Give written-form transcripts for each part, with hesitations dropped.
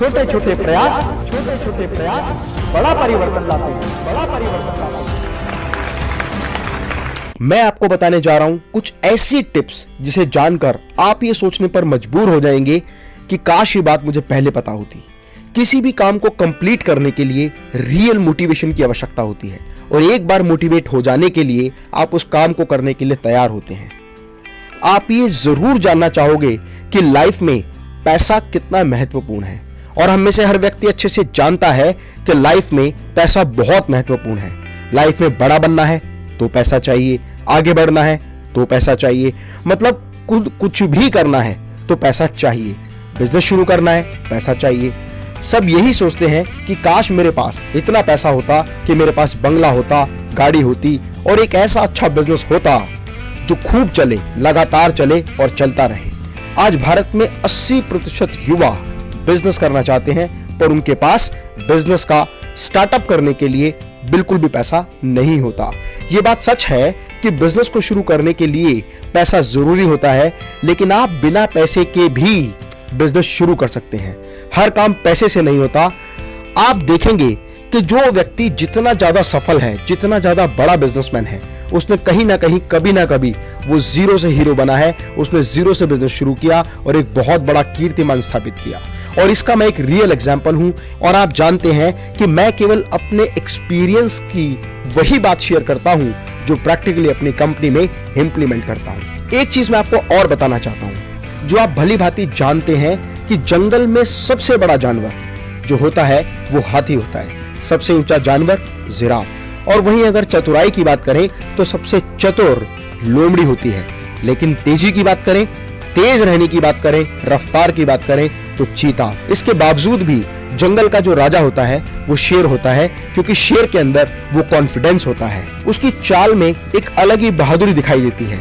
छोटे छोटे प्रयास बड़ा परिवर्तन लाते हैं। मैं आपको बताने जा रहा हूं कुछ ऐसी टिप्स जिसे जानकर आप ये सोचने पर मजबूर हो जाएंगे कि काश ये बात मुझे पहले पता होती। किसी भी काम को कंप्लीट करने के लिए रियल मोटिवेशन की आवश्यकता होती है और एक बार मोटिवेट हो जाने के लिए आप उस काम को करने के लिए तैयार होते हैं। आप ये जरूर जानना चाहोगे कि लाइफ में पैसा कितना महत्वपूर्ण है और हम में से हर व्यक्ति अच्छे से जानता है कि लाइफ में पैसा बहुत महत्वपूर्ण है। लाइफ में बड़ा बनना है तो पैसा चाहिए, आगे बढ़ना है तो पैसा चाहिए, मतलब कुछ भी करना है तो पैसा चाहिए, बिजनेस शुरू करना है पैसा चाहिए। सब यही सोचते हैं कि काश मेरे पास इतना पैसा होता कि मेरे पास बंगला होता, गाड़ी होती और एक ऐसा अच्छा बिजनेस होता जो खूब चले, लगातार चले और चलता रहे। आज भारत में 80% युवा बिजनेस करना चाहते हैं पर उनके पास बिजनेस का स्टार्टअप करने के लिए बिल्कुल भी पैसा नहीं होता। ये बात सच है कि बिजनेस को शुरू करने के लिए पैसा जरूरी होता है, लेकिन आप बिना पैसे के भी बिजनेस शुरू कर सकते हैं। हर काम पैसे से नहीं होता। आप देखेंगे कि जो व्यक्ति जितना ज्यादा सफल है, जितना ज्यादा बड़ा बिजनेसमैन है, उसने कहीं ना कहीं कभी ना कभी वो जीरो से हीरो बना है। उसने जीरो से बिजनेस शुरू किया और एक बहुत बड़ा कीर्तिमान स्थापित किया। और इसका मैं एक रियल एग्जांपल हूं और आप जानते हैं कि मैं केवल अपने एक्सपीरियंस की वही बात शेयर करता हूं जो प्रैक्टिकली अपनी कंपनी में इंप्लीमेंट करता हूं। एक चीज मैं आपको और बताना चाहता हूं जो आप भली भांति जानते हैं कि जंगल में सबसे बड़ा जानवर जो होता है वो हाथी होता है, सबसे ऊंचा जानवर जिराफ। और वहीं अगर चतुराई की बात करें तो सबसे चतुर लोमड़ी होती है, लेकिन तेजी की बात करें, तेज रहने की बात करें, रफ्तार की बात करें तो चीता। इसके बावजूद भी जंगल का जो राजा होता है वो शेर होता है, क्योंकि शेर के अंदर वो कॉन्फिडेंस होता है। उसकी चाल में एक अलग ही बहादुरी दिखाई देती है।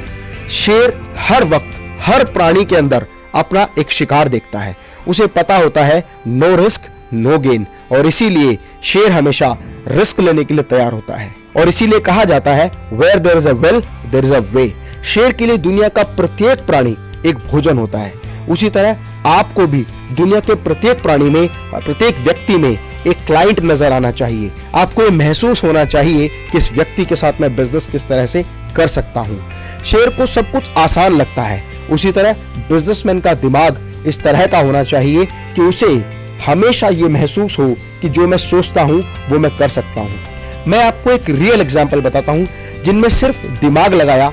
शेर हर वक्त हर प्राणी के अंदर अपना एक शिकार देखता है। उसे पता होता है नो रिस्क नो गेन, और इसीलिए शेर हमेशा रिस्क लेने के लिए तैयार होता है। और इसीलिए कहा जाता है where there is a will there is a way. शेर के लिए दुनिया का प्रत्येक प्राणी एक भोजन होता है। उसी तरह आपको भी दुनिया के प्रत्येक प्राणी में, प्रत्येक व्यक्ति में एक क्लाइंट नजर आना चाहिए। आपको ये महसूस होना चाहिए कि इस व्यक्ति के साथ मैं बिजनेस किस तरह से कर सकता हूं। शेर को सब कुछ आसान लगता है, उसी तरह बिजनेसमैन का दिमाग इस तरह का होना चाहिए कि उसे हमेशा ये महसूस हो कि जो मैं सोचता हूं वो मैं कर सकता हूं। मैं आपको एक रियल एग्जांपल बताता हूं जिनमें सिर्फ दिमाग लगाया,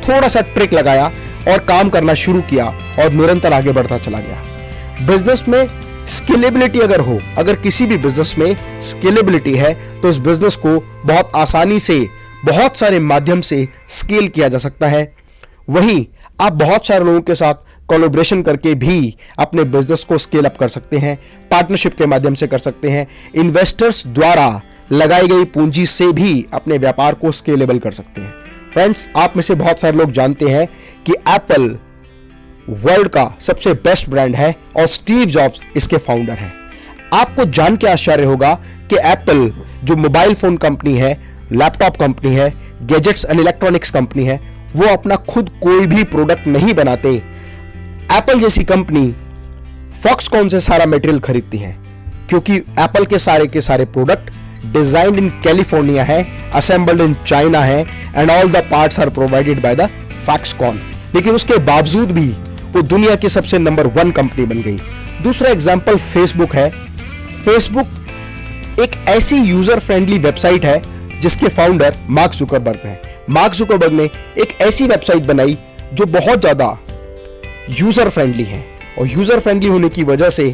थोड़ा सा ट्रिक लगाया और काम करना शुरू किया और निरंतर आगे बढ़ता चला गया। बिजनेस में स्केलेबिलिटी अगर किसी भी बिजनेस में स्केलेबिलिटी है तो उस बिजनेस को बहुत आसानी से बहुत सारे माध्यम से स्केल किया जा सकता है। वहीं आप बहुत सारे लोगों के साथ कोलैबोरेशन करके भी अपने बिजनेस को स्केल अप कर सकते हैं, पार्टनरशिप के माध्यम से कर सकते हैं, इन्वेस्टर्स द्वारा लगाई गई पूंजी से भी अपने व्यापार को स्केलेबल कर सकते हैं। फ्रेंड्स, आप में से बहुत सारे लोग जानते हैं कि एप्पल वर्ल्ड का सबसे बेस्ट ब्रांड है और स्टीव जॉब्स इसके फाउंडर हैं। आपको जान के आश्चर्य होगा कि एप्पल जो मोबाइल फोन कंपनी है, लैपटॉप कंपनी है, गैजेट्स एंड इलेक्ट्रॉनिक्स कंपनी है, वो अपना खुद कोई भी प्रोडक्ट नहीं बनाते। एप्पल जैसी कंपनी फॉक्सकॉन से सारा मटेरियल खरीदती है, क्योंकि एप्पल के सारे प्रोडक्ट डिजाइन्ड इन कैलिफोर्निया है, असेंबल्ड इन चाइना है and all the parts are provided by the Foxconn. लेकिन उसके बावजूद भी वो दुनिया की सबसे नंबर 1 कंपनी बन गई। दूसरा एग्जांपल फेसबुक है। फेसबुक एक ऐसी यूजर फ्रेंडली वेबसाइट है जिसके फाउंडर मार्क जुकरबर्ग हैं। मार्क जुकरबर्ग ने एक ऐसी वेबसाइट बनाई जो बहुत ज्यादा यूजर फ्रेंडली है, और यूजर फ्रेंडली होने की वजह से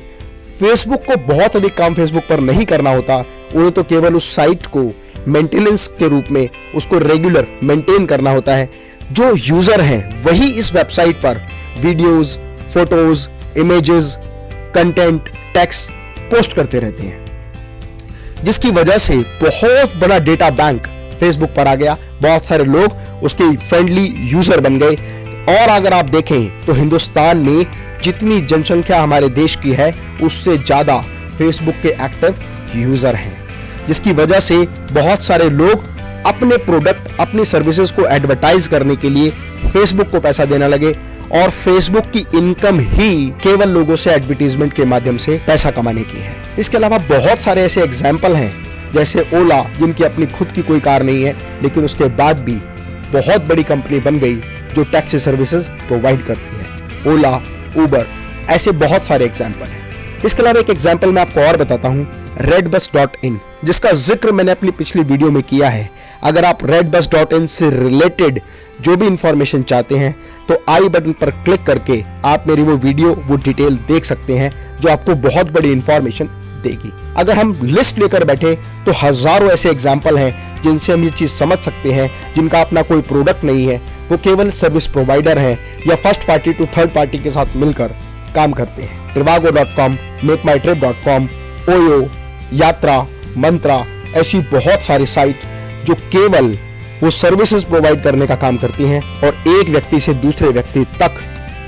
फेसबुक को बहुत अधिक काम फेसबुक पर नहीं करना होता। उन्हें तो केवल उस साइट को मेंटेनेंस के रूप में उसको रेगुलर मेंटेन करना होता है। जो यूजर हैं वही इस वेबसाइट पर videos, photos, images, content, text post करते रहते हैं, जिसकी वजह से बहुत बड़ा डेटा बैंक फेसबुक पर आ गया। बहुत सारे लोग उसके फ्रेंडली यूजर बन गए। और अगर आप देखें तो हिंदुस्तान में जितनी जनसंख्या हमारे देश की है उससे ज्यादा फेसबुक के एक्टिव यूजर हैं, जिसकी वजह से बहुत सारे लोग अपने प्रोडक्ट, अपनी सर्विसेज को एडवर्टाइज करने के लिए फेसबुक को पैसा देने लगे। और फेसबुक की इनकम ही केवल लोगों से एडवर्टीजमेंट के माध्यम से पैसा कमाने की है। इसके अलावा बहुत सारे ऐसे एग्जाम्पल हैं, जैसे ओला, जिनकी अपनी खुद की कोई कार नहीं है लेकिन उसके बाद भी बहुत बड़ी कंपनी बन गई जो टैक्सी सर्विसेज प्रोवाइड करती है। ओला, उबर, ऐसे बहुत सारे एग्जाम्पल हैं। इसके अलावा एक एग्जाम्पल मैं आपको और बताता हूं, redbus.in, जिसका जिक्र मैंने अपनी पिछली वीडियो में किया है। अगर आप redbus.in से रिलेटेड जो भी इंफॉर्मेशन चाहते हैं तो आई बटन पर क्लिक करके आप मेरी वो वीडियो, वो डिटेल देख सकते हैं जो आपको बहुत बड़ी इंफॉर्मेशन देगी। अगर हम लिस्ट लेकर बैठे तो हजारों ऐसे एग्जाम्पल हैं जिनसे हम ये चीज समझ सकते हैं, जिनका अपना कोई प्रोडक्ट नहीं है, वो केवल सर्विस प्रोवाइडर हैं या first party to third party के साथ मिलकर काम करते हैं। trivago.com, makeMyTrip.com, ओयो, यात्रा, मंत्रा, ऐसी बहुत सारी साइट जो केवल वो सर्विसेज प्रोवाइड करने का काम करती हैं और एक व्यक्ति से दूसरे व्यक्ति तक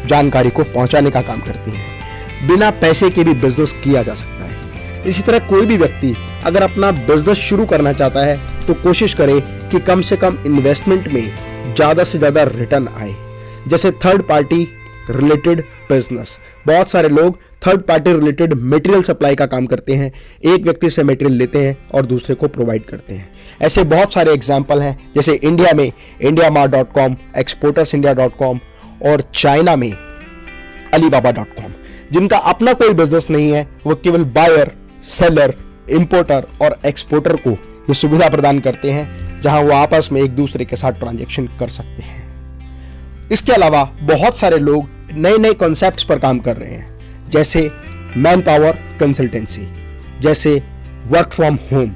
जानकारी को पहुंचाने का काम करती हैं। बिना पैसे के भी बिजनेस किया जा सकता है। इसी तरह कोई भी व्यक्ति अगर अपना बिजनेस शुरू करना चाहता है तो कोशिश करे कि कम से कम इन्वेस्टमेंट में ज्यादा से ज्यादा रिटर्न आए। जैसे थर्ड पार्टी रिलेटेड बिजनेस, बहुत सारे लोग third party related material supply का काम करते हैं, एक व्यक्ति से मटेरियल लेते हैं और दूसरे को प्रोवाइड करते हैं। ऐसे बहुत सारे एग्जांपल हैं, जैसे इंडिया में indiamart.com, exportersindia.com और चाइना में alibaba.com, जिनका अपना कोई बिजनेस नहीं है, वो केवल बायर, सेलर, इंपोर्टर और एक्सपोर्टर को ये सुविधा प्रदान करते हैं जहां वो आपस में एक दूसरे के साथ ट्रांजैक्शन कर सकते हैं। इसके अलावा बहुत सारे लोग नए नए कॉन्सेप्ट्स पर काम कर रहे हैं, जैसे मैन पावर कंसल्टेंसी, जैसे work from home,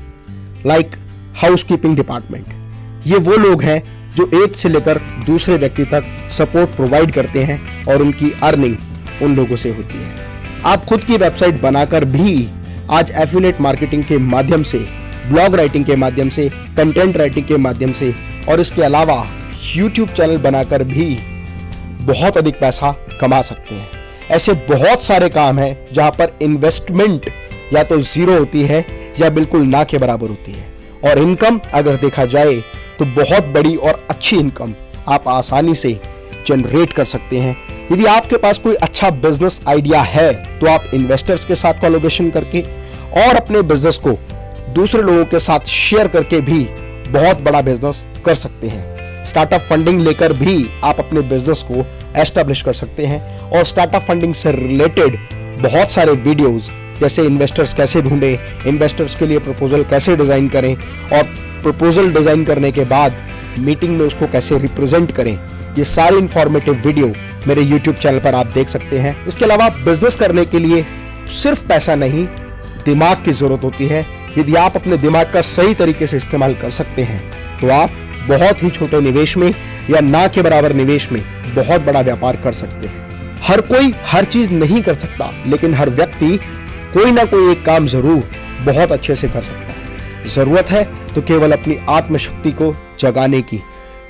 like housekeeping department. ये वो लोग हैं जो एक से लेकर दूसरे व्यक्ति तक सपोर्ट प्रोवाइड करते हैं और उनकी अर्निंग उन लोगों से होती है। आप खुद की वेबसाइट बनाकर भी आज एफिलिएट मार्केटिंग के माध्यम से, ब्लॉग राइटिंग के माध्यम से, कंटेंट राइटिंग के माध्यम से और इसके अलावा यूट्यूब चैनल बनाकर भी बहुत अधिक पैसा कमा सकते हैं। ऐसे बहुत सारे काम हैं जहां पर इन्वेस्टमेंट या तो जीरो होती है या बिल्कुल ना के बराबर होती है, और इनकम अगर देखा जाए तो बहुत बड़ी और अच्छी इनकम आप आसानी से जनरेट कर सकते हैं। यदि आपके पास कोई अच्छा बिजनेस आइडिया है तो आप इन्वेस्टर्स के साथ कोलैबोरेशन करके और अपने बिजनेस को दूसरे लोगों के साथ शेयर करके भी बहुत बड़ा बिजनेस कर सकते हैं। स्टार्टअप फंडिंग लेकर भी आप अपने बिजनेस को एस्टैब्लिश कर सकते हैं, और स्टार्टअप फंडिंग से रिलेटेड बहुत सारे वीडियोस, जैसे इन्वेस्टर्स कैसे ढूंढें, इन्वेस्टर्स के लिए प्रपोजल कैसे डिजाइन करें और प्रपोजल डिजाइन करने के बाद मीटिंग में उसको कैसे रिप्रेजेंट करें, ये सारी इंफॉर्मेटिव वीडियो मेरे यूट्यूब चैनल पर आप देख सकते हैं। इसके अलावा बिजनेस करने के लिए सिर्फ पैसा नहीं, दिमाग की जरूरत होती है। यदि आप अपने दिमाग का सही तरीके से इस्तेमाल कर सकते हैं तो आप बहुत ही छोटे निवेश में या ना के बराबर निवेश में बहुत बड़ा व्यापार कर सकते हैं। हर कोई हर चीज नहीं कर सकता, लेकिन हर व्यक्ति कोई ना कोई एक काम जरूर बहुत अच्छे से कर सकता है। जरूरत है तो केवल अपनी आत्मशक्ति को जगाने की।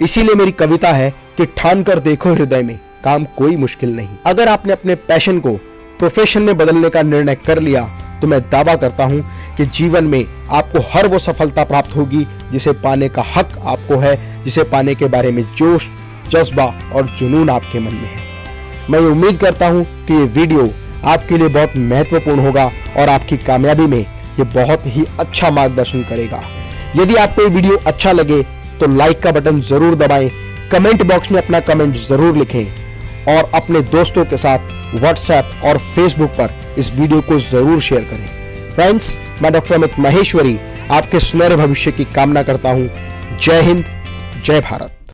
इसीलिए मेरी कविता है कि ठान कर देखो हृदय में, काम कोई मुश्किल नहीं। अगर आपने अपने पैशन को प्रोफेशन में बदलने का निर्णय कर लिया तो मैं दावा करता हूं कि जीवन में आपको हर वो सफलता प्राप्त होगी जिसे पाने का हक आपको है, जिसे पाने के बारे में जोश, जज्बा और जुनून आपके मन में है। मैं उम्मीद करता हूं कि ये वीडियो आपके लिए बहुत महत्वपूर्ण होगा और आपकी कामयाबी में ये बहुत ही अच्छा मार्गदर्शन करेगा। यदि आपको ये वीडियो अच्छा लगे तो लाइक का बटन जरूर दबाएं, कमेंट बॉक्स में अपना कमेंट जरूर लिखें और अपने दोस्तों के साथ व्हाट्सएप और फेसबुक पर इस वीडियो को जरूर शेयर करें। फ्रेंड्स, मैं डॉक्टर अमित माहेश्वरी आपके सुनहरे भविष्य की कामना करता हूं। जय हिंद, जय भारत।